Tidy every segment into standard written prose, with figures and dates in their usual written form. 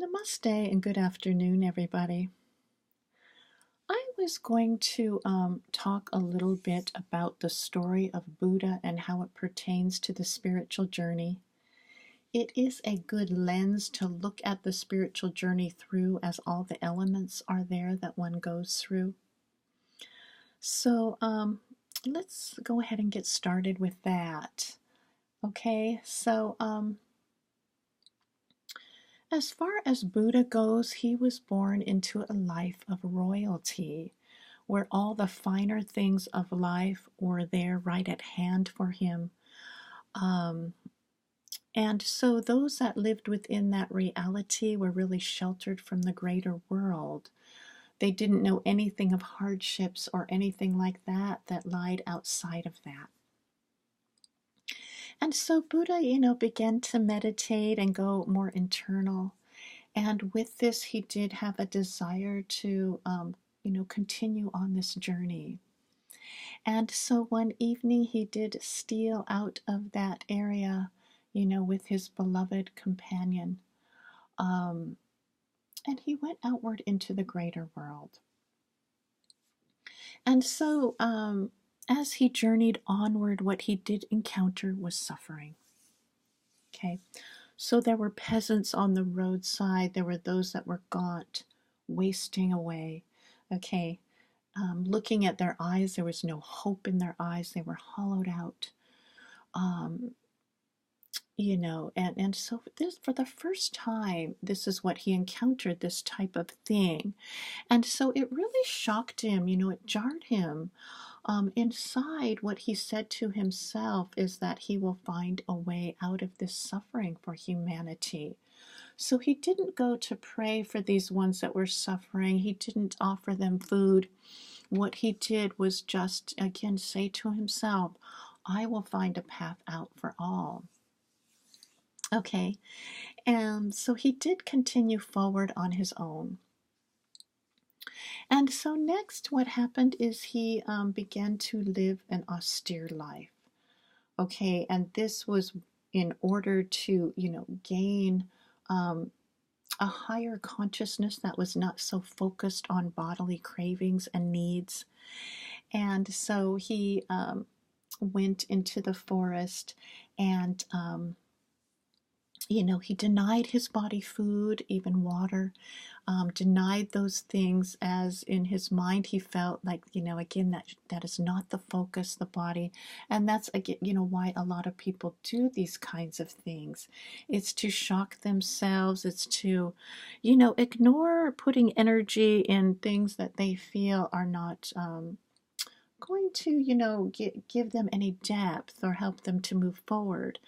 Namaste and good afternoon, everybody. I was going to talk a little bit about the story of Buddha and how it pertains to the spiritual journey. It is a good lens to look at the spiritual journey through, as all the elements are there that one goes through. So let's go ahead and get started with that. Okay, so as far as Buddha goes, he was born into a life of royalty, where all the finer things of life were there right at hand for him. Um, and so those that lived within that reality were really sheltered from the greater world. They didn't know anything of hardships or anything like that that lied outside of that. And so Buddha, began to meditate and go more internal. And with this, he did have a desire to, continue on this journey. And so one evening he did steal out of that area, with his beloved companion. Um, and he went outward into the greater world. And so as he journeyed onward, what he did encounter was suffering. Okay. So there were peasants on the roadside. There were those that were gaunt, wasting away. Okay. Looking at their eyes, there was no hope in their eyes. They were hollowed out. Um, and so this, for the first time, this is what he encountered, this type of thing. And so it really shocked him, it jarred him. Inside, what he said to himself is that he will find a way out of this suffering for humanity. So he didn't go to pray for these ones that were suffering. He didn't offer them food. What he did was just, again, say to himself, I will find a path out for all. Okay, and so he did continue forward on his own. And so next, what happened is he began to live an austere life. Okay, and this was in order to, gain a higher consciousness that was not so focused on bodily cravings and needs. And so he went into the forest and he denied his body food, even water, denied those things, as in his mind he felt like, again, that is not the focus, the body. And that's, again, why a lot of people do these kinds of things. It's to shock themselves. It's to, ignore putting energy in things that they feel are not going to, give them any depth or help them to move forward.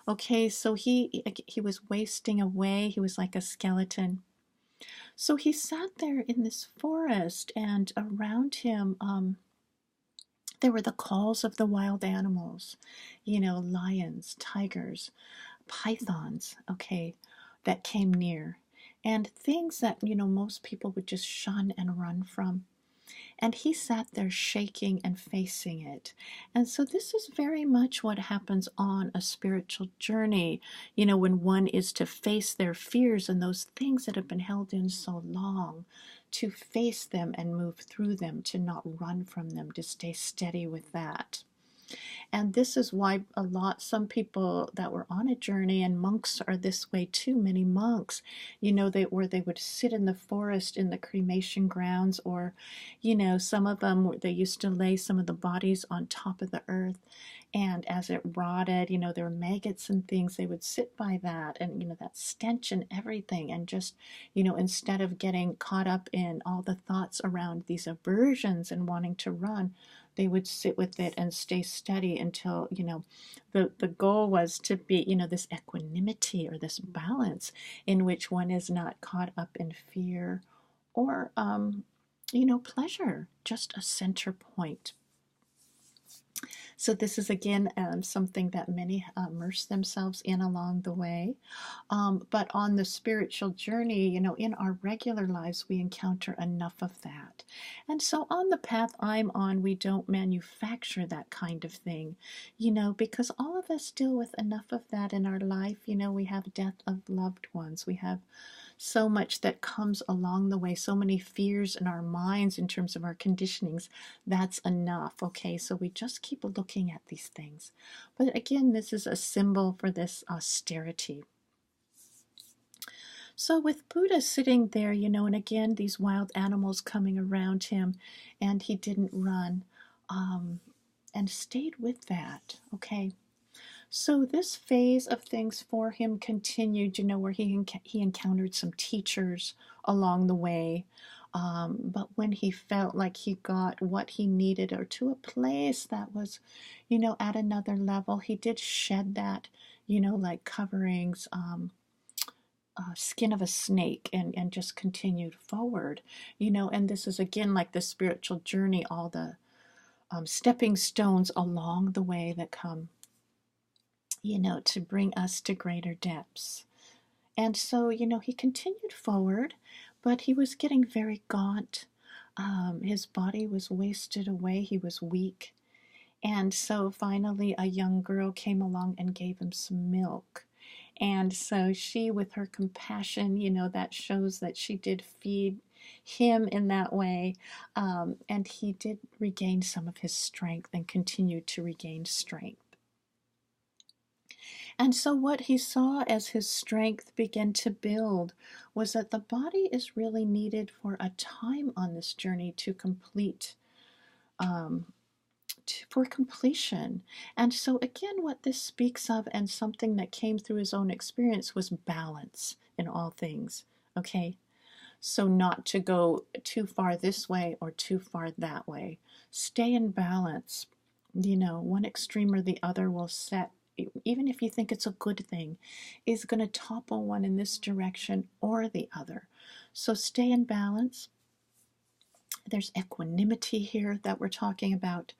Okay, so he was wasting away. He was like a skeleton. So he sat there in this forest, and around him, there were the calls of the wild animals, lions, tigers, pythons, okay, that came near, and things that, most people would just shun and run from. And he sat there shaking and facing it. And so this is very much what happens on a spiritual journey, when one is to face their fears and those things that have been held in so long, to face them and move through them, to not run from them, to stay steady with that. And this is why some people that were on a journey, and monks are this way too, many monks, where they would sit in the forest in the cremation grounds, or, some of them, they used to lay some of the bodies on top of the earth. And as it rotted, there were maggots and things, they would sit by that, and, that stench and everything. And just, instead of getting caught up in all the thoughts around these aversions and wanting to run, they would sit with it and stay steady until, the goal was to be, this equanimity or this balance in which one is not caught up in fear or, pleasure, just a center point. So this is again something that many immerse themselves in along the way. But on the spiritual journey, in our regular lives, we encounter enough of that. And so on the path I'm on, we don't manufacture that kind of thing, because all of us deal with enough of that in our life. We have death of loved ones. We have so much that comes along the way, so many fears in our minds in terms of our conditionings. That's enough. Okay, so we just keep looking at these things. But again, this is a symbol for this austerity. So with Buddha sitting there, and again, these wild animals coming around him, and he didn't run, and stayed with that. Okay. So this phase of things for him continued, where he encountered some teachers along the way. But when he felt like he got what he needed, or to a place that was, at another level, he did shed that, like coverings, skin of a snake, and just continued forward, and this is again like the spiritual journey, all the stepping stones along the way that come, to bring us to greater depths. And so, he continued forward, but he was getting very gaunt. His body was wasted away, he was weak. And so finally, a young girl came along and gave him some milk. And so she, with her compassion, that shows that she did feed him in that way. And he did regain some of his strength and continued to regain strength. And so, what he saw as his strength began to build was that the body is really needed for a time on this journey to complete, for completion. And so, again, what this speaks of, and something that came through his own experience, was balance in all things. Okay? So, not to go too far this way or too far that way. Stay in balance. One extreme or the other will set, even if you think it's a good thing, is going to topple one in this direction or the other. So stay in balance. There's equanimity here that we're talking about.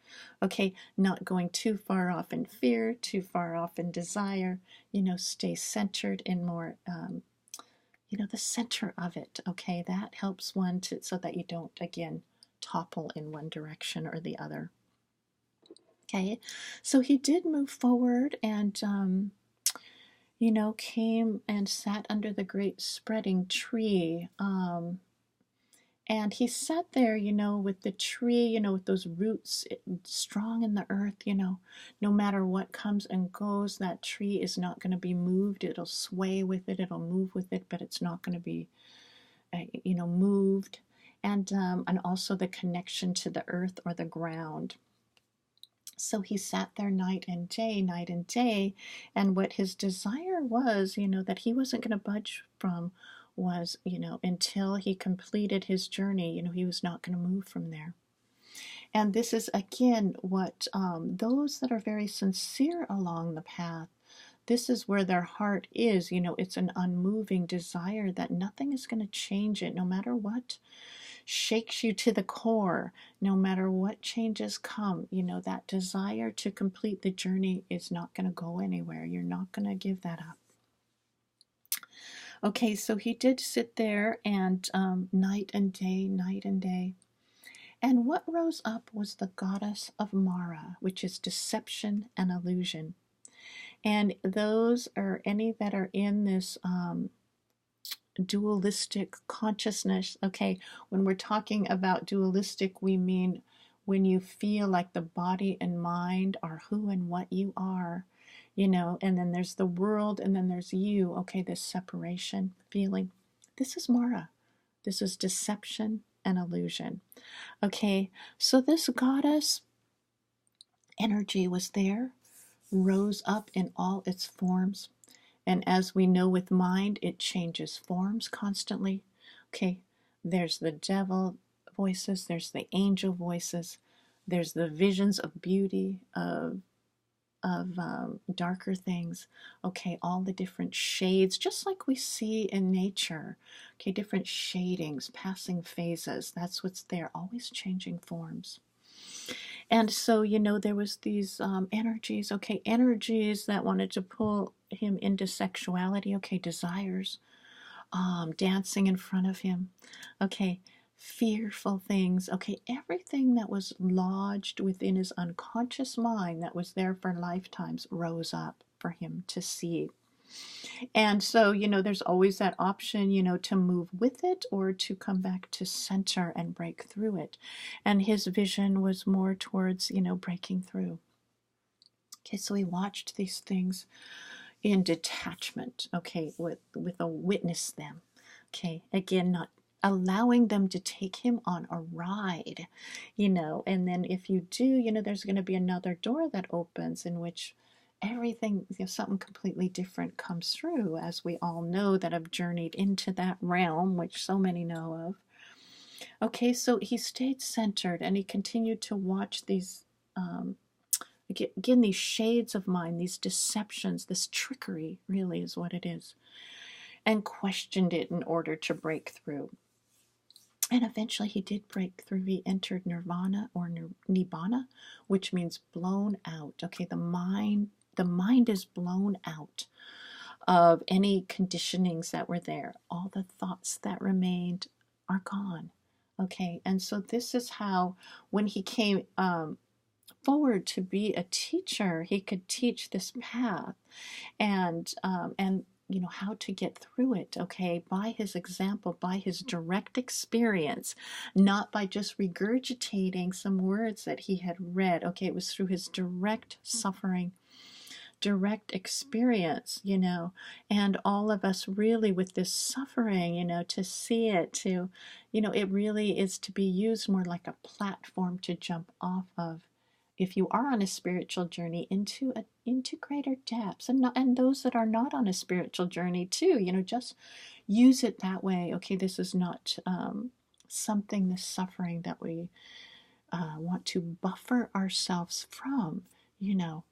Okay, not going too far off in fear, too far off in desire. Stay centered in more, the center of it. Okay, that helps one so that you don't, again, topple in one direction or the other. Okay, so he did move forward and, came and sat under the great spreading tree. And he sat there, with the tree, with those roots strong in the earth, no matter what comes and goes, that tree is not going to be moved. It'll sway with it, it'll move with it, but it's not going to be, moved. And also the connection to the earth or the ground. So he sat there night and day, and what his desire was, that he wasn't going to budge from was, until he completed his journey, he was not going to move from there. And this is, again, what those that are very sincere along the path, this is where their heart is, it's an unmoving desire that nothing is going to change it, no matter what shakes you to the core, no matter what changes come, that desire to complete the journey is not going to go anywhere. You're not going to give that up. Okay, so he did sit there and night and day. And what rose up was the goddess of Mara, which is deception and illusion. And those are any that are in this dualistic consciousness. Okay, when we're talking about dualistic, we mean when you feel like the body and mind are who and what you are, and then there's the world and then there's you. Okay, this separation feeling. This is Mara. This is deception and illusion. Okay, so this goddess energy was there, rose up in all its forms. And as we know with mind, it changes forms constantly. Okay, there's the devil voices, there's the angel voices, there's the visions of beauty, of darker things. Okay, all the different shades, just like we see in nature. Okay, different shadings, passing phases. That's what's there, always changing forms. And so, you know, there was these energies, okay, energies that wanted to pull him into sexuality, okay, desires, dancing in front of him, okay, fearful things, okay, everything that was lodged within his unconscious mind that was there for lifetimes rose up for him to see. And so, you know, there's always that option, you know, to move with it or to come back to center and break through it. And his vision was more towards, you know, breaking through. Okay, so he watched these things in detachment, okay, with a witness them. Okay, again, not allowing them to take him on a ride, you know, and then if you do, you know, there's going to be another door that opens in which everything, you know, something completely different comes through, as we all know that have journeyed into that realm, which so many know of. Okay, so he stayed centered and he continued to watch these um, again, these shades of mind, these deceptions, this trickery really is what it is, and questioned it in order to break through. And eventually he did break through. He entered nirvana or nibbana, which means blown out. Okay, the mind is blown out of any conditionings that were there. All the thoughts that remained are gone. Okay, and so this is how, when he came forward to be a teacher, he could teach this path and you know how to get through it, okay, by his example, by his direct experience, not by just regurgitating some words that he had read. Okay, it was through his direct suffering, direct experience, you know, and all of us really with this suffering, you know, to see it, to, you know, it really is to be used more like a platform to jump off of if you are on a spiritual journey into greater depths, and not, and those that are not on a spiritual journey too, you know, just use it that way. Okay, this is not something, this suffering that we want to buffer ourselves from, you know,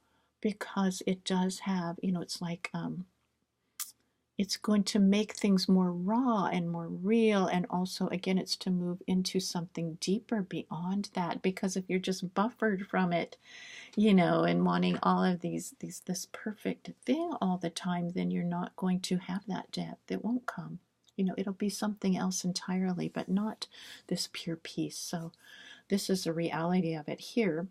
because it does have, you know, it's like it's going to make things more raw and more real. And also, again, it's to move into something deeper beyond that. Because if you're just buffered from it, you know, and wanting all of this perfect thing all the time, then you're not going to have that depth. It won't come. You know, it'll be something else entirely, but not this pure peace. So this is the reality of it here.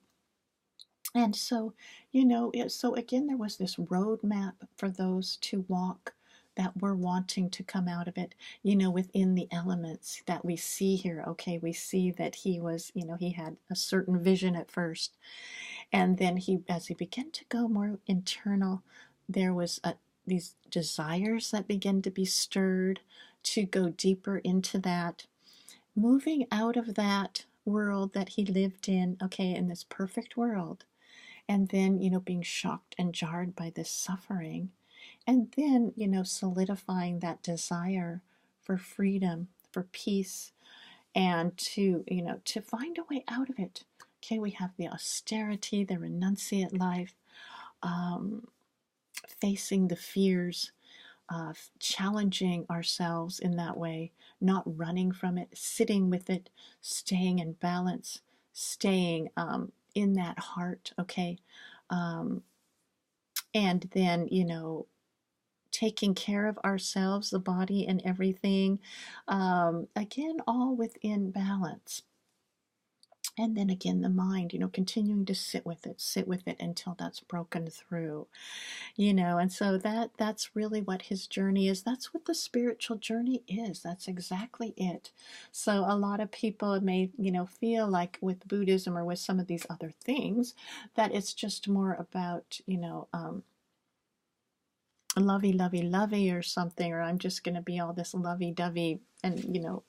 And so, you know, so again, there was this roadmap for those to walk that were wanting to come out of it, you know, within the elements that we see here. Okay, we see that he was, you know, he had a certain vision at first. And then he, as he began to go more internal, there was these desires that began to be stirred to go deeper into that, moving out of that world that he lived in, okay, in this perfect world, and then, you know, being shocked and jarred by this suffering, and then, you know, solidifying that desire for freedom, for peace, and to, you know, to find a way out of it. Okay, we have the austerity, the renunciate life, um, facing the fears, challenging ourselves in that way, not running from it, sitting with it, staying in balance, staying in that heart, okay? Um, and then, you know, taking care of ourselves, the body and everything, again, all within balance. And then again, the mind, you know, continuing to sit with it until that's broken through, you know. And so that's really what his journey is. That's what the spiritual journey is. That's exactly it. So a lot of people may, you know, feel like with Buddhism or with some of these other things that it's just more about, you know, lovey, lovey, lovey or something, or I'm just going to be all this lovey dovey and, you know,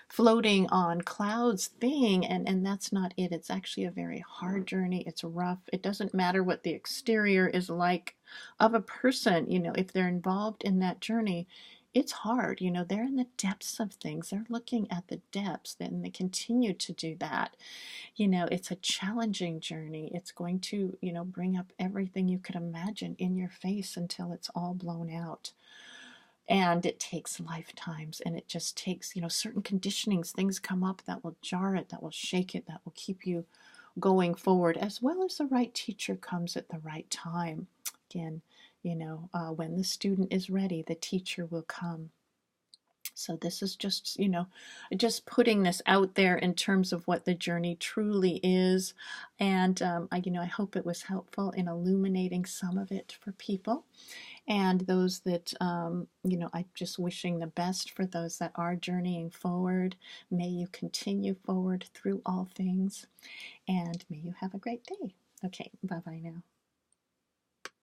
floating on clouds thing, and that's not it. It's actually a very hard journey. It's rough. It doesn't matter what the exterior is like of a person, you know, if they're involved in that journey, it's hard. You know, they're in the depths of things. They're looking at the depths, and they continue to do that. You know, it's a challenging journey. It's going to, you know, bring up everything you could imagine in your face until it's all blown out. And it takes lifetimes, and it just takes, you know, certain conditionings, things come up that will jar it, that will shake it, that will keep you going forward, as well as the right teacher comes at the right time. Again, when the student is ready, the teacher will come. So this is just, just putting this out there in terms of what the journey truly is. And, I hope it was helpful in illuminating some of it for people. And those that, I'm just wishing the best for those that are journeying forward. May you continue forward through all things, and may you have a great day. Okay, bye-bye now.